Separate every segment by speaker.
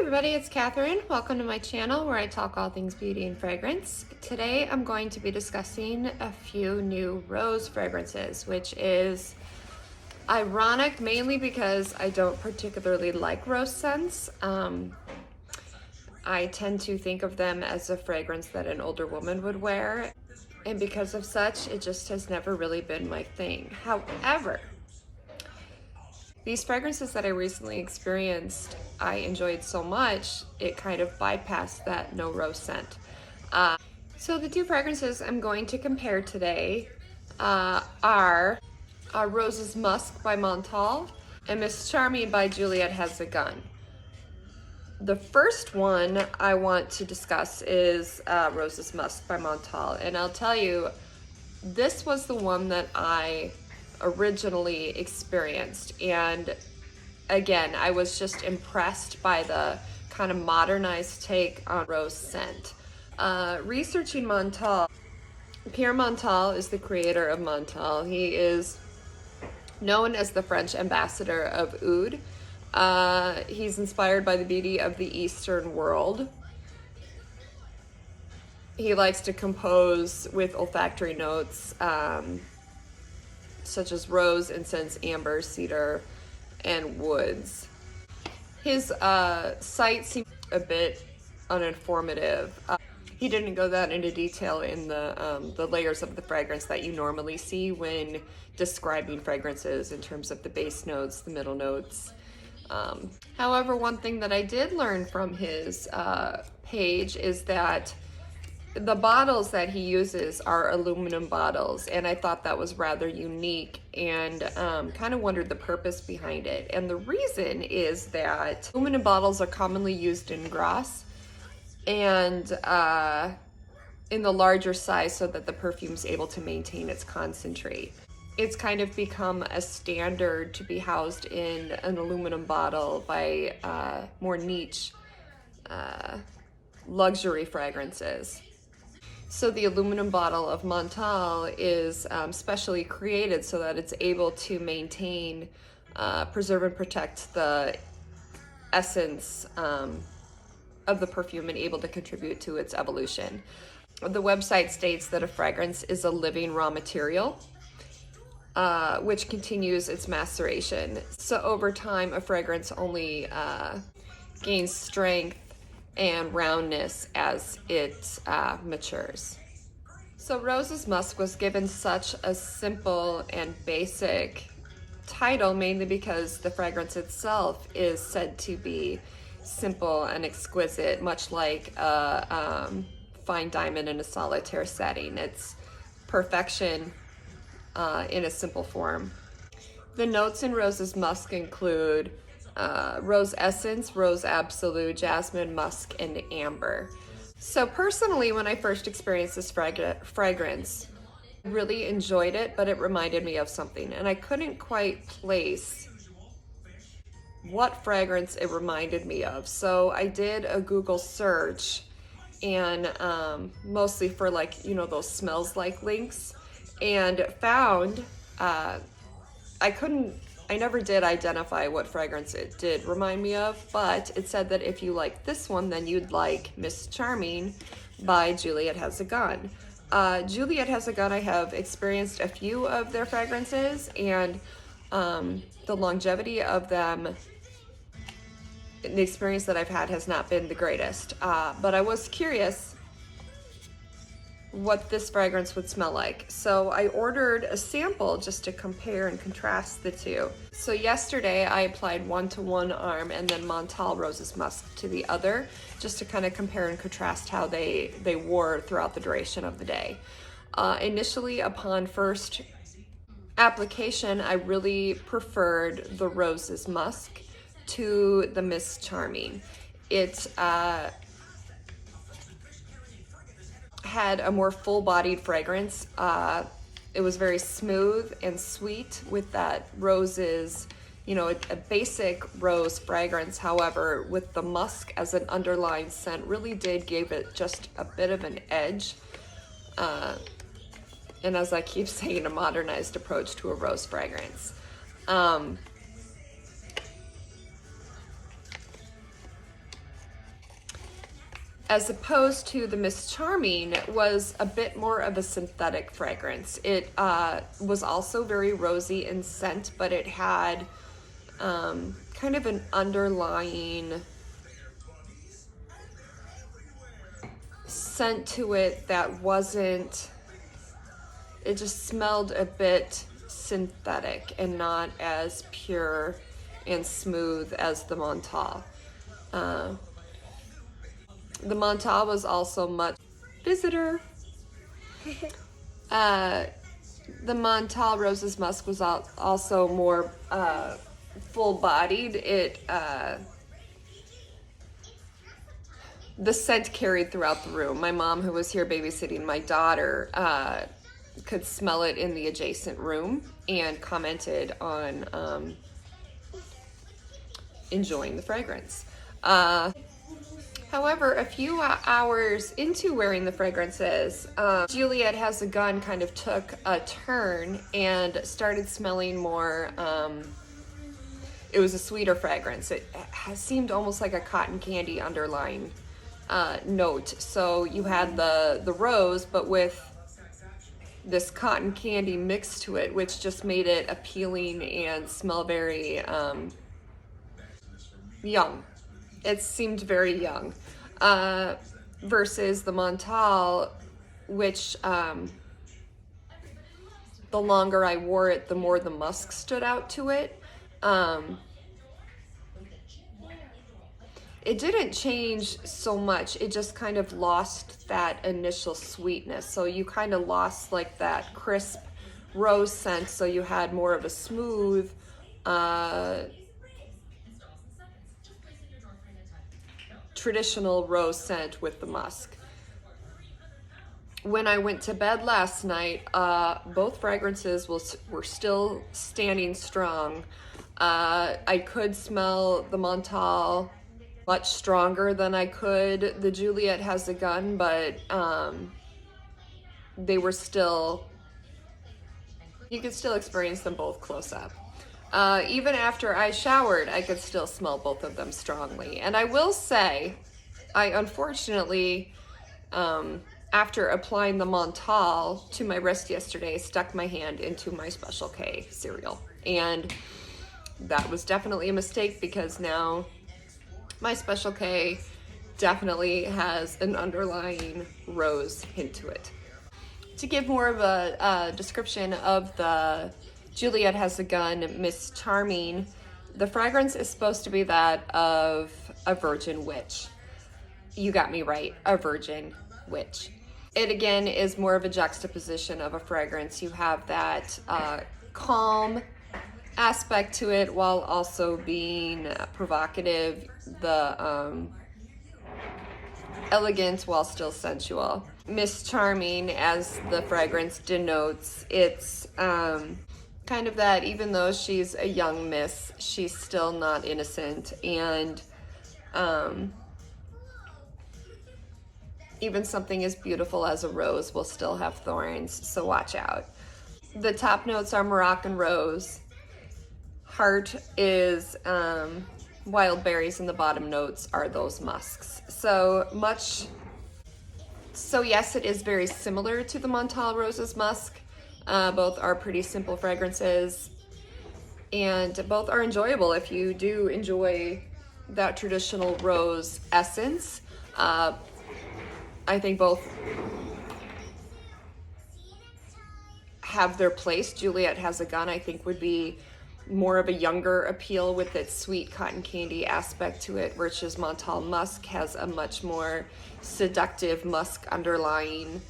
Speaker 1: everybody, it's Catherine. Welcome to my channel where I talk all things beauty and fragrance. Today I'm going to be discussing a few new rose fragrances, which is ironic mainly because I don't particularly like rose scents. I tend to think of them as a fragrance that an older woman would wear, and because of such, it just has never really been my thing. However, these fragrances that I recently experienced, I enjoyed so much, it kind of bypassed that no rose scent. So the two fragrances I'm going to compare today are Rose's Musk by Montale and Miss Charming by Juliette Has a Gun. The first one I want to discuss is Rose's Musk by Montale, and I'll tell you, this was the one that I originally experienced, and again, I was just impressed by the kind of modernized take on rose scent. Researching Montale, Pierre Montale is the creator of Montale. He is known as the French ambassador of oud. He's inspired by the beauty of the Eastern world. He likes to compose with olfactory notes such as rose, incense, amber, cedar, and woods. His site seemed a bit uninformative. He didn't go that into detail in the layers of the fragrance that you normally see when describing fragrances in terms of the base notes, the middle notes. However, one thing that I did learn from his page is that the bottles that he uses are aluminum bottles, and I thought that was rather unique and kind of wondered the purpose behind it. And the reason is that aluminum bottles are commonly used in Gras and in the larger size so that the perfume is able to maintain its concentrate. It's kind of become a standard to be housed in an aluminum bottle by more niche luxury fragrances. So the aluminum bottle of Montale is specially created so that it's able to maintain, preserve and protect the essence of the perfume and able to contribute to its evolution. The website states that a fragrance is a living raw material, which continues its maceration. So over time, a fragrance only gains strength and roundness as it matures. So Rose's Musk was given such a simple and basic title mainly because the fragrance itself is said to be simple and exquisite, much like a fine diamond in a solitaire setting. It's perfection in a simple form. The notes in Rose's Musk include rose essence, rose absolute, jasmine, musk, and amber. So personally, when I first experienced this fragrance, I really enjoyed it, but it reminded me of something, and I couldn't quite place what fragrance it reminded me of. So I did a Google search, and mostly for those smells like links, and found I never did identify what fragrance it did remind me of, but it said that if you like this one, then you'd like Miss Charming by Juliette Has a Gun. Juliette Has a Gun, I have experienced a few of their fragrances, and the longevity of them, the experience that I've had has not been the greatest. But I was curious what this fragrance would smell like. So I ordered a sample just to compare and contrast the two. So yesterday I applied one to one arm and then Montale Rose's Musk to the other, just to kind of compare and contrast how they wore throughout the duration of the day. Initially, upon first application, I really preferred the Rose's Musk to the Miss Charming. It had a more full-bodied fragrance. It was very smooth and sweet with that roses, a basic rose fragrance. However, with the musk as an underlying scent, really did give it just a bit of an edge. And as I keep saying, a modernized approach to a rose fragrance. as opposed to the Miss Charming, was a bit more of a synthetic fragrance. It was also very rosy in scent, but it had kind of an underlying scent to it that wasn't, it just smelled a bit synthetic and not as pure and smooth as the Montale. The Montale was also much visitor. The Montale Roses Musk was also more full-bodied. The scent carried throughout the room. My mom, who was here babysitting my daughter, could smell it in the adjacent room and commented on enjoying the fragrance. However, a few hours into wearing the fragrances, Juliette Has a Gun kind of took a turn and started smelling more, it was a sweeter fragrance. It seemed almost like a cotton candy underlying note. So you had the rose, but with this cotton candy mixed to it, which just made it appealing and smell very young. It seemed very young, versus the Montale, which the longer I wore it, the more the musk stood out to it. It didn't change so much. It just kind of lost that initial sweetness. So you kind of lost like that crisp rose scent. So you had more of a smooth, traditional rose scent with the musk. When I went to bed last night, both fragrances were still standing strong. I could smell the Montale much stronger than I could the Juliette Has a Gun, but they were still, you could still experience them both close up. Even after I showered, I could still smell both of them strongly. And I will say, I unfortunately, after applying the Montale to my wrist yesterday, stuck my hand into my Special K cereal. And that was definitely a mistake, because now my Special K definitely has an underlying rose hint to it. To give more of a description of the Juliette Has a Gun Miss Charming, the fragrance is supposed to be that of a virgin witch. You got me right, a virgin witch. It again is more of a juxtaposition of a fragrance. You have that calm aspect to it while also being provocative, the elegant while still sensual. Miss Charming, as the fragrance denotes, it's kind of that, even though she's a young miss, she's still not innocent, and even something as beautiful as a rose will still have thorns, so watch out. The top notes are Moroccan rose, heart is wild berries, and the bottom notes are those musks. So yes, it is very similar to the Montale Roses Musk. Both are pretty simple fragrances, and both are enjoyable if you do enjoy that traditional rose essence. I think both have their place. Juliette Has a Gun, I think, would be more of a younger appeal with its sweet cotton candy aspect to it, versus Montale Musk has a much more seductive musk underlying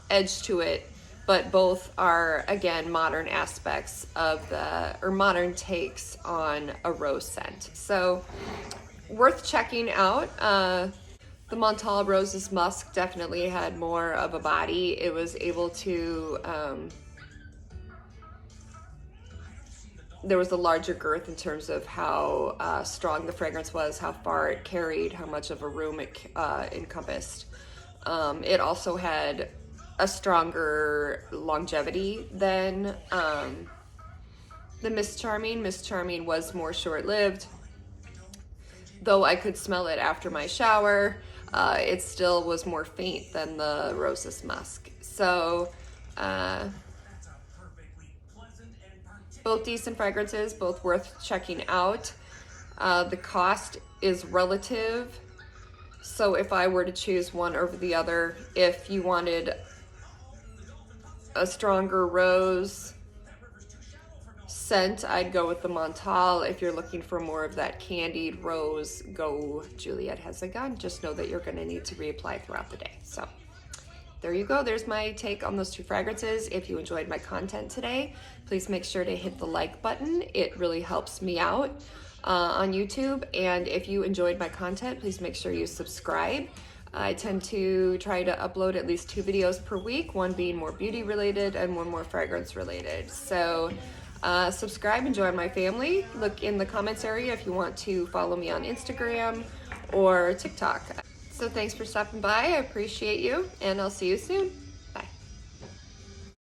Speaker 1: edge to it. But both are, again, modern aspects of modern takes on a rose scent. So worth checking out. The Montale Roses Musk definitely had more of a body. It was able to, there was a larger girth in terms of how strong the fragrance was, how far it carried, how much of a room it encompassed. It also had a stronger longevity than the Miss Charming. Miss Charming was more short-lived. Though I could smell it after my shower, it still was more faint than the Roses Musk. So both decent fragrances, both worth checking out. The cost is relative. So if I were to choose one over the other, if you wanted a stronger rose scent, I'd go with the Montale. If you're looking for more of that candied rose, go Juliette Has a Gun. Just know that you're going to need to reapply throughout the day. So there you go. There's my take on those two fragrances. If you enjoyed my content today, please make sure to hit the like button. It really helps me out on YouTube. And if you enjoyed my content, please make sure you subscribe. I tend to try to upload at least 2 videos per week, one being more beauty related and one more fragrance related. So subscribe and join my family. Look in the comments area if you want to follow me on Instagram or TikTok. So thanks for stopping by. I appreciate you, and I'll see you soon.